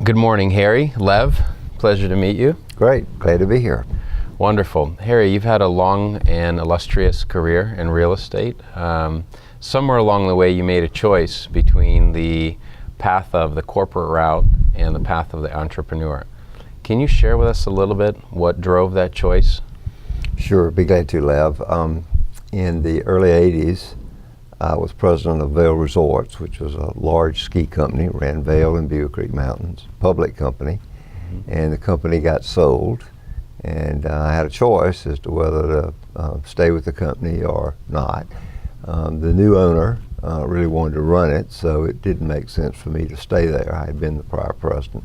Good morning, Harry, Lev. Pleasure to meet you. Great, glad to be here. Wonderful. Harry, you've had a long and illustrious career in real estate. Somewhere along the way you made a choice between the path of the corporate route and the path of the entrepreneur. Can you share with us a little bit what drove that choice? Sure, be glad to, Lev. In the early 80s, I was president of Vail Resorts, which was a large ski company, ran Vail and Beaver Creek Mountains, public company, and the company got sold. And I had a choice as to whether to stay with the company or not. The new owner really wanted to run it, so it didn't make sense for me to stay there. I had been the prior president.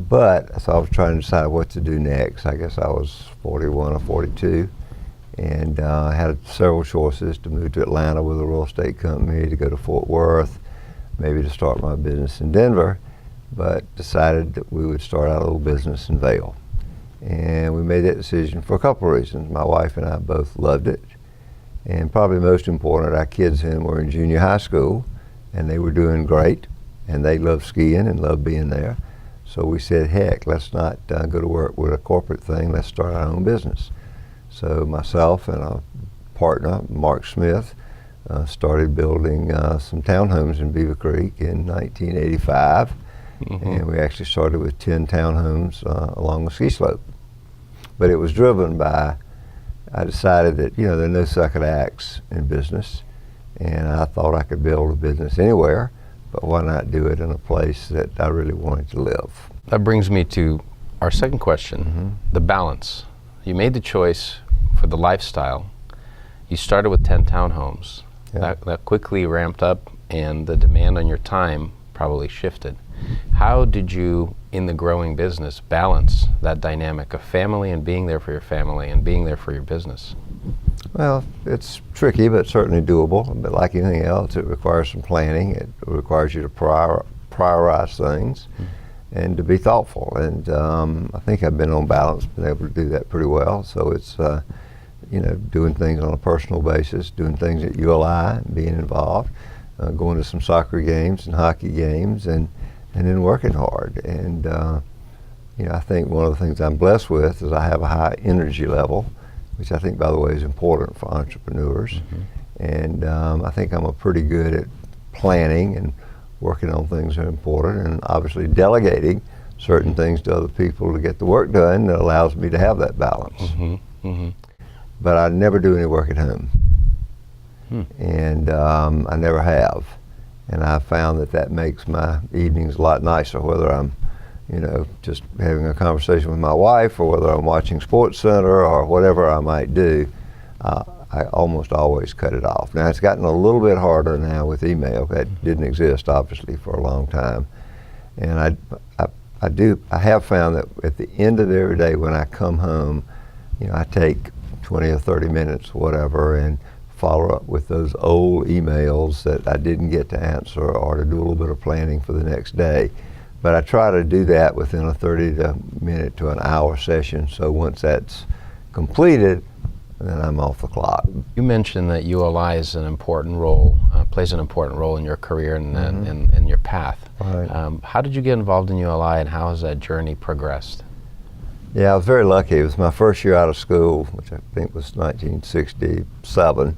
But so I was trying to decide what to do next. I guess I was 41 or 42, and I had several choices: to move to Atlanta with a real estate company, to go to Fort Worth, maybe to start my business in Denver, but decided that we would start out a little business in Vail. And we made that decision for a couple of reasons. My wife and I both loved it, and probably most important, our kids then were in junior high school, and they were doing great, and they loved skiing and loved being there. So we said, heck, let's not go to work with a corporate thing, let's start our own business. So myself and a partner, Mark Smith, started building some townhomes in Beaver Creek in 1985. And we actually started with 10 townhomes along the ski slope. But it was driven by, I decided that, there are no second acts in business, and I thought I could build a business anywhere, but why not do it in a place that I really wanted to live? That brings me to our second question, the balance. You made the choice for the lifestyle. You started with 10 townhomes. Yeah. That quickly ramped up, and the demand on your time probably shifted. How did you, in the growing business, balance that dynamic of family and being there for your family and being there for your business? Well, it's tricky, but certainly doable. But like anything else, it requires some planning. It requires you to prioritize things and to be thoughtful. And I think I've been on balance, been able to do that pretty well. So it's, doing things on a personal basis, doing things at ULI, being involved, going to some soccer games and hockey games, and then working hard. And I think one of the things I'm blessed with is I have a high energy level, which I think, by the way, is important for entrepreneurs. And I think I'm pretty good at planning and working on things that are important, and obviously delegating certain things to other people to get the work done that allows me to have that balance. But I never do any work at home. And I never have. And I found that makes my evenings a lot nicer, whether I'm, just having a conversation with my wife, or whether I'm watching Sports Center or whatever I might do. I almost always cut it off. Now, it's gotten a little bit harder now with email. That didn't exist, obviously, for a long time. And I have found that at the end of every day when I come home, I take 20 or 30 minutes, whatever, and follow up with those old emails that I didn't get to answer, or to do a little bit of planning for the next day. But I try to do that within a 30-minute to an hour session. So once that's completed, then I'm off the clock. You mentioned that ULI is an important role, plays an important role in your career and your path. Right. How did you get involved in ULI, and how has that journey progressed? Yeah, I was very lucky. It was my first year out of school, which I think was 1967,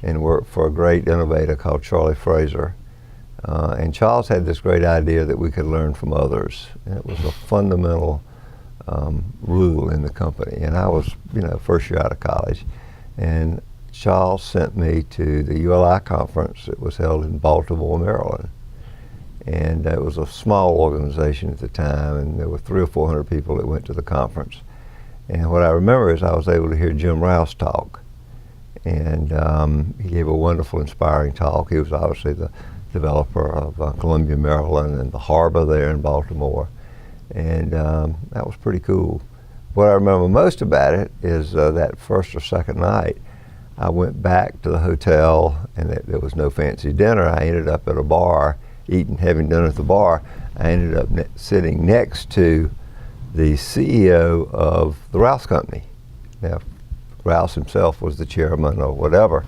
and worked for a great innovator called Charlie Fraser. And Charles had this great idea that we could learn from others. And it was a fundamental rule in the company. And I was, first year out of college. And Charles sent me to the ULI conference that was held in Baltimore, Maryland. And it was a small organization at the time, and there were 300 or 400 people that went to the conference. And what I remember is I was able to hear Jim Rouse talk. And he gave a wonderful, inspiring talk. He was obviously the developer of Columbia, Maryland, and the harbor there in Baltimore. And that was pretty cool. What I remember most about it is that first or second night, I went back to the hotel, and there was no fancy dinner. I ended up at a bar, having dinner at the bar. I ended up sitting next to the CEO of the Rouse Company. Now, Rouse himself was the chairman or whatever.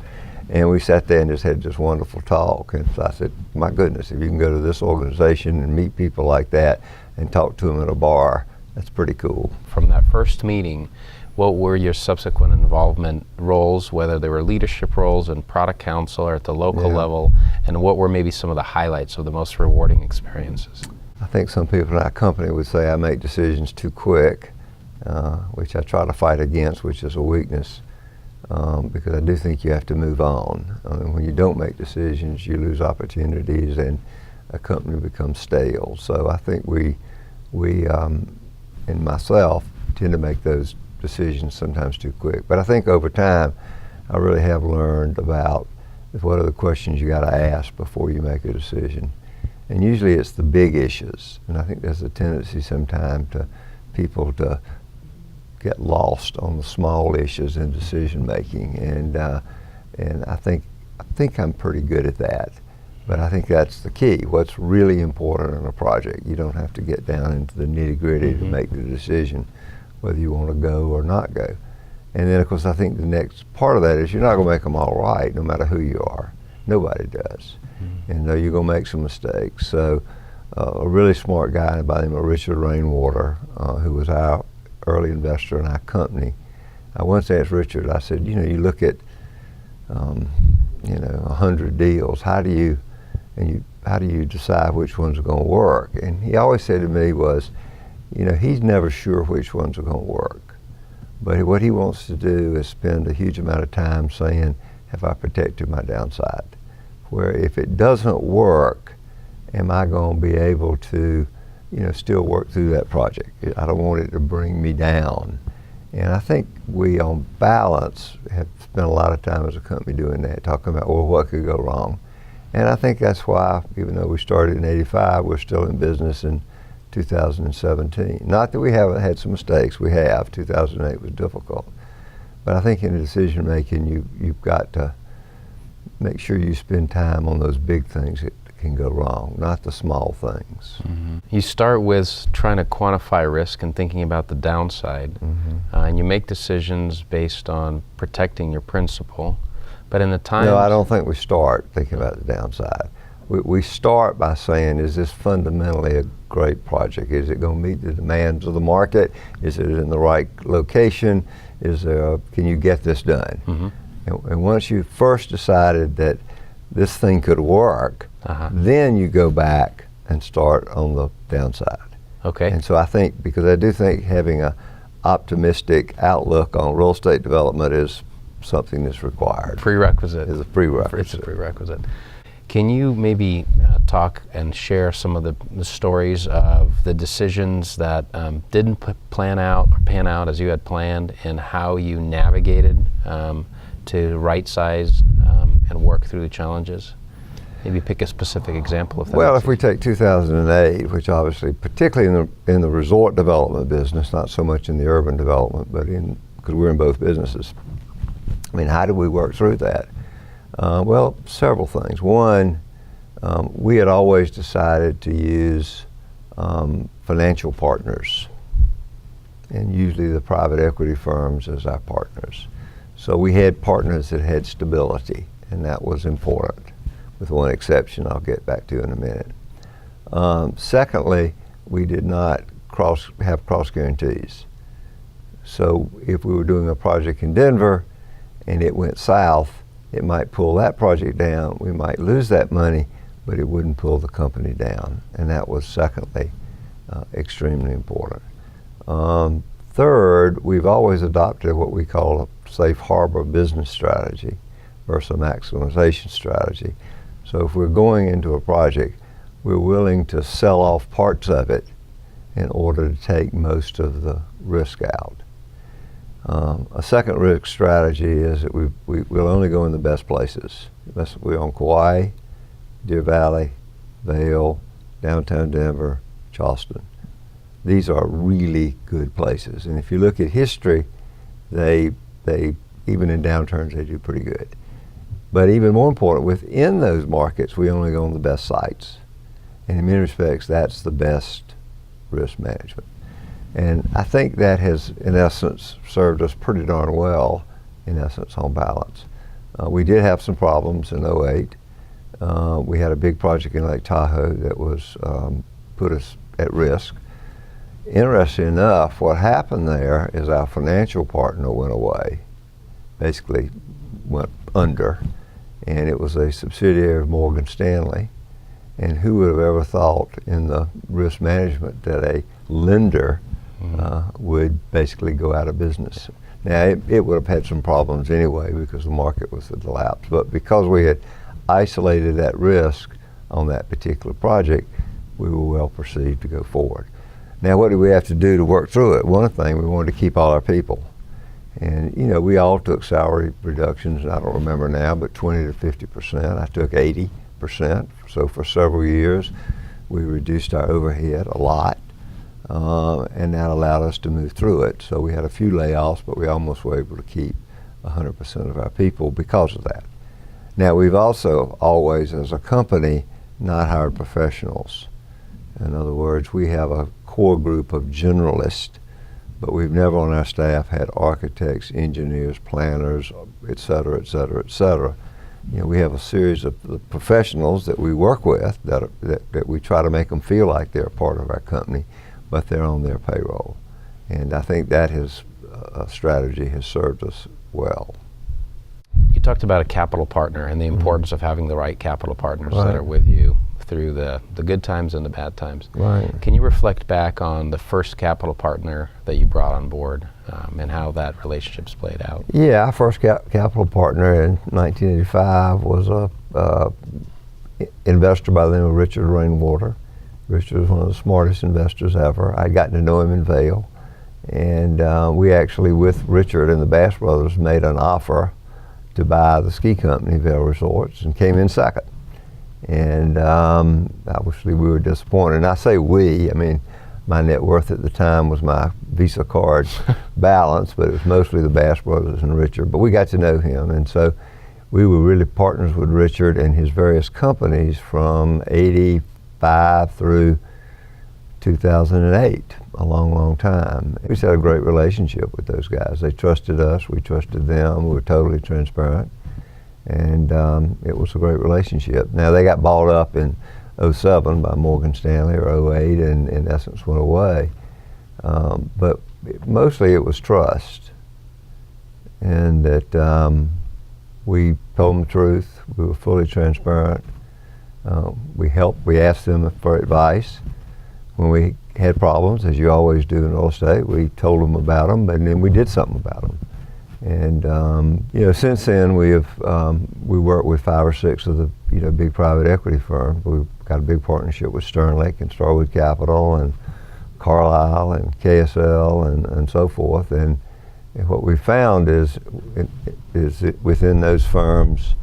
And we sat there and just had this wonderful talk. And so I said, my goodness, if you can go to this organization and meet people like that and talk to them at a bar, that's pretty cool. From that first meeting, what were your subsequent involvement roles, whether they were leadership roles in product council or at the local level, and what were maybe some of the highlights of the most rewarding experiences? I think some people in our company would say I make decisions too quick, which I try to fight against, which is a weakness, because I do think you have to move on. I mean, when you don't make decisions, you lose opportunities and a company becomes stale. So I think we and myself tend to make those decisions sometimes too quick. But I think over time, I really have learned about what are the questions you got to ask before you make a decision. And usually it's the big issues. And I think there's a tendency sometimes to people to get lost on the small issues in decision making. And I think I'm pretty good at that. But I think that's the key. What's really important in a project. You don't have to get down into the nitty-gritty to make the decision whether you want to go or not go. And then, of course, I think the next part of that is you're not going to make them all right, no matter who you are. Nobody does. And you're going to make some mistakes. So a really smart guy by the name of Richard Rainwater, who was our early investor in our company, I once asked Richard, I said, you look at 100 deals, how do you decide which ones are going to work? And he always said to me was, he's never sure which ones are going to work. But what he wants to do is spend a huge amount of time saying, have I protected my downside? Where if it doesn't work, am I going to be able to, still work through that project? I don't want it to bring me down. And I think we, on balance, have spent a lot of time as a company doing that, talking about, well, what could go wrong? And I think that's why, even though we started in '85, we're still in business in 2017. Not that we haven't had some mistakes, we have. 2008 was difficult. But I think in decision making, you've got to make sure you spend time on those big things that can go wrong, not the small things. You start with trying to quantify risk and thinking about the downside, and you make decisions based on protecting your principal. But in the time... No, I don't think we start thinking about the downside. We start by saying, is this fundamentally a great project? Is it going to meet the demands of the market? Is it in the right location? Can you get this done? And once you first decided that this thing could work, then you go back and start on the downside. Okay. And so I think, because I do think having an optimistic outlook on real estate development is something that's required. Prerequisite. Is a prerequisite. It's a prerequisite. Can you maybe talk and share some of the stories of the decisions that didn't pan out as you had planned, and how you navigated to right size and work through the challenges? Maybe pick a specific example of that. Well, if we take 2008, which obviously, particularly in the resort development business, not so much in the urban development, but because we're in both businesses. I mean, how did we work through that? Well, several things. One, we had always decided to use financial partners, and usually the private equity firms as our partners. So we had partners that had stability, and that was important, with one exception I'll get back to in a minute. Secondly, we did not have cross guarantees. So if we were doing a project in Denver and it went south, it might pull that project down. We might lose that money, but it wouldn't pull the company down. And that was, secondly, extremely important. Third, we've always adopted what we call a safe harbor business strategy versus a maximization strategy. So if we're going into a project, we're willing to sell off parts of it in order to take most of the risk out. A second risk strategy is that we'll only go in the best places. We're on Kauai, Deer Valley, Vail, downtown Denver, Charleston. These are really good places. And if you look at history, they even in downturns, they do pretty good. But even more important, within those markets, we only go on the best sites. And in many respects, that's the best risk management. And I think that has, in essence, served us pretty darn well, in essence, on balance. We did have some problems in '08. We had a big project in Lake Tahoe that was put us at risk. Interesting enough, what happened there is our financial partner went away, basically went under, and it was a subsidiary of Morgan Stanley. And who would have ever thought in the risk management that a lender would basically go out of business? Now, it would have had some problems anyway because the market was at collapse, but because we had isolated that risk on that particular project, we were well perceived to go forward. Now, what did we have to do to work through it? One thing, we wanted to keep all our people. And, you know, we all took salary reductions, I don't remember now, but 20 to 50%. I took 80%. So for several years, we reduced our overhead a lot, and that allowed us to move through it. So we had a few layoffs, but we almost were able to keep 100% of our people because of that. Now, we've also always, as a company, not hired professionals. In other words, we have a core group of generalists, but we've never on our staff had architects, engineers, planners, et cetera, et cetera, et cetera. You know, we have a series of professionals that we work with that we try to make them feel like they're a part of our company, but they're on their payroll. And I think that strategy has served us well. You talked about a capital partner and the importance of having the right capital partners that are with you through the good times and the bad times. Right. Can you reflect back on the first capital partner that you brought on board and how that relationship's played out? Yeah, our first capital partner in 1985 was a investor by the name of Richard Rainwater. Richard was one of the smartest investors ever. I'd gotten to know him in Vail. And we actually, with Richard and the Bass Brothers, made an offer to buy the ski company, Vail Resorts, and came in second. And obviously we were disappointed. And I say we, I mean, my net worth at the time was my Visa card balance, but it was mostly the Bass Brothers and Richard. But we got to know him, and so we were really partners with Richard and his various companies from '85 through 2008, a long, long time. We just had a great relationship with those guys. They trusted us, we trusted them, we were totally transparent. And it was a great relationship. Now, they got bought up in '07 by Morgan Stanley, or '08, and in essence went away. But mostly it was trust. And that we told them the truth, we were fully transparent. We asked them for advice. When we had problems, as you always do in real estate, we told them about them, and then we did something about them. And you know, since then we work with 5 or 6 of the big private equity firms. We've got a big partnership with Sternlicht and Starwood Capital and Carlyle and KSL and so forth. And what we found is that within those firms,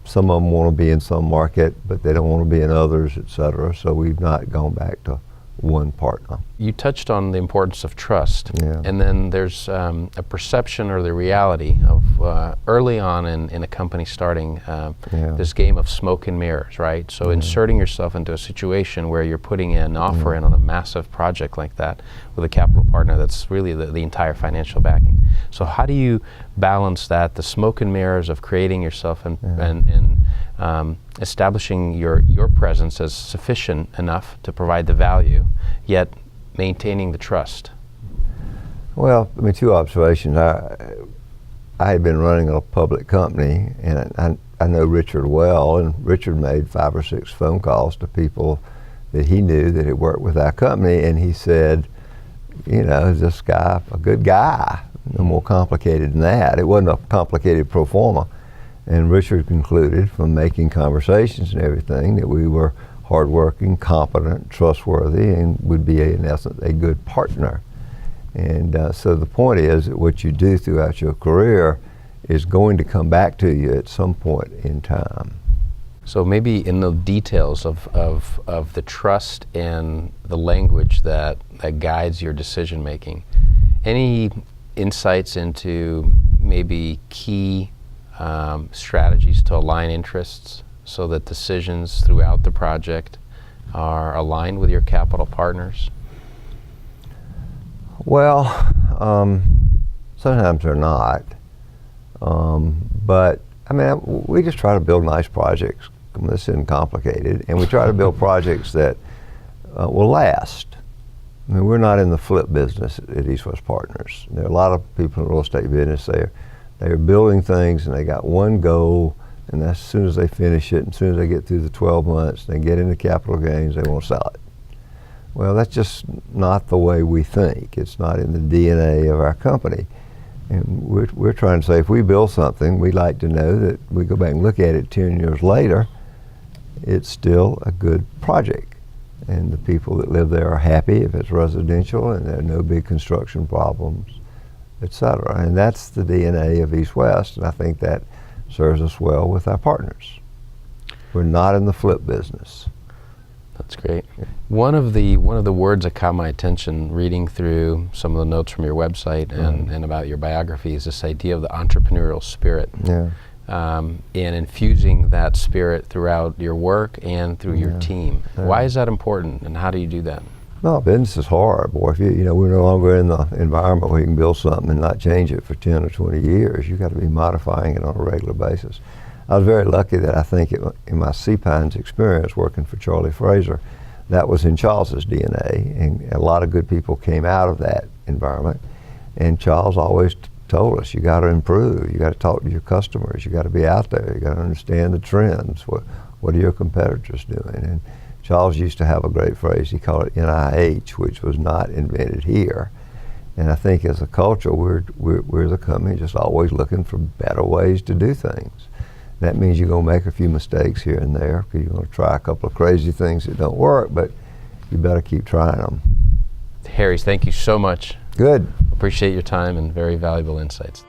some of them want to be in some market, but they don't want to be in others, et cetera. So we've not gone back to one partner. You touched on the importance of trust, Yeah. and then there's a perception or the reality of early on in a company starting this game of smoke and mirrors, right? So inserting yourself into a situation where you're putting an offer in on a massive project like that with a capital partner that's really the entire financial backing. So how do you balance that, the smoke and mirrors of creating yourself and establishing your presence as sufficient enough to provide the value, yet maintaining the trust? Well, I mean, 2 observations. I had been running a public company, and I know Richard well, and Richard made 5 or 6 phone calls to people that he knew that had worked with our company, and he said, you know, is this guy a good guy? No more complicated than that. It wasn't a complicated pro forma. And Richard concluded from making conversations and everything that we were hardworking, competent, trustworthy, and would be, in essence, a good partner. And so the point is that what you do throughout your career is going to come back to you at some point in time. So maybe in the details of the trust and the language that guides your decision making, any insights into maybe key strategies to align interests so that decisions throughout the project are aligned with your capital partners? Well, sometimes they're not. But I mean, we just try to build nice projects. This isn't complicated, and we try to build projects that will last. I mean, we're not in the flip business at East West Partners. There are a lot of people in the real estate business. They're building things, and they got one goal, and that's as soon as they finish it, and as soon as they get through the 12 months, they get into capital gains, they want to sell it. Well, that's just not the way we think. It's not in the DNA of our company. And we're trying to say, if we build something, we like to know that we go back and look at it 10 years later, it's still a good project. And the people that live there are happy if it's residential, and there are no big construction problems, et cetera. And that's the DNA of East West, and I think that serves us well with our partners. We're not in the flip business. That's great. One of the words that caught my attention reading through some of the notes from your website and about your biography is this idea of the entrepreneurial spirit. Yeah. And infusing that spirit throughout your work and through your team. Yeah. Why is that important, and how do you do that? No, business is hard, boy. If we're no longer in the environment where you can build something and not change it for 10 or 20 years. You got to be modifying it on a regular basis. I was very lucky that I think in my Sea-Pines experience working for Charlie Fraser, that was in Charles's DNA, and a lot of good people came out of that environment. And Charles always told us, you got to improve, you got to talk to your customers, you got to be out there, you got to understand the trends. What are your competitors doing? And Charles used to have a great phrase, he called it NIH, which was not invented here. And I think as a culture, we're the company just always looking for better ways to do things. That means you're going to make a few mistakes here and there, because you're going to try a couple of crazy things that don't work, but you better keep trying them. Harry, thank you so much. Good. Appreciate your time and very valuable insights.